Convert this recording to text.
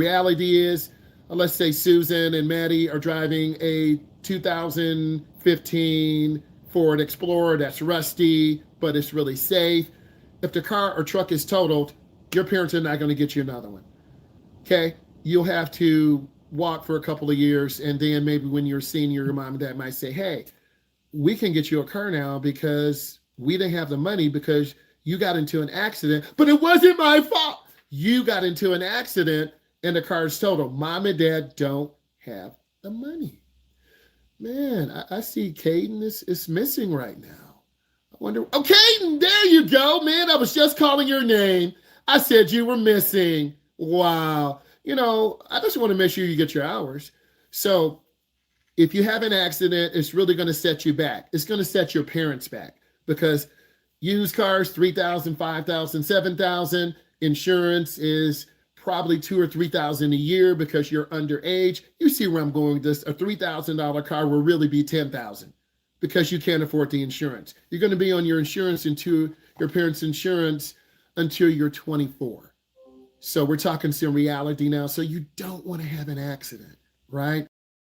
Reality is, let's say Susan and Maddie are driving a 2015 Ford Explorer that's rusty, but it's really safe. If the car or truck is totaled, your parents are not going to get you another one. Okay? You'll have to walk for a couple of years, and then maybe when you're a senior, your mom and dad might say, hey, we can get you a car now because we didn't have the money because you got into an accident, but it wasn't my fault. You got into an accident and the car's totaled. Mom and dad don't have the money. Man, I see Caden is missing right now. I wonder, oh, Caden, there you go, man. I was just calling your name. I said you were missing. Wow. I just want to make sure you get your hours. So if you have an accident, it's really going to set you back. It's going to set your parents back because used cars, $3,000, $5,000, $7,000. Insurance is probably $2,000 or $3,000 a year because you're underage. You see where I'm going with this. A $3,000 car will really be $10,000 because you can't afford the insurance. You're going to be on your insurance into your parents' insurance until you're 24. So we're talking some reality now. So you don't want to have an accident, right?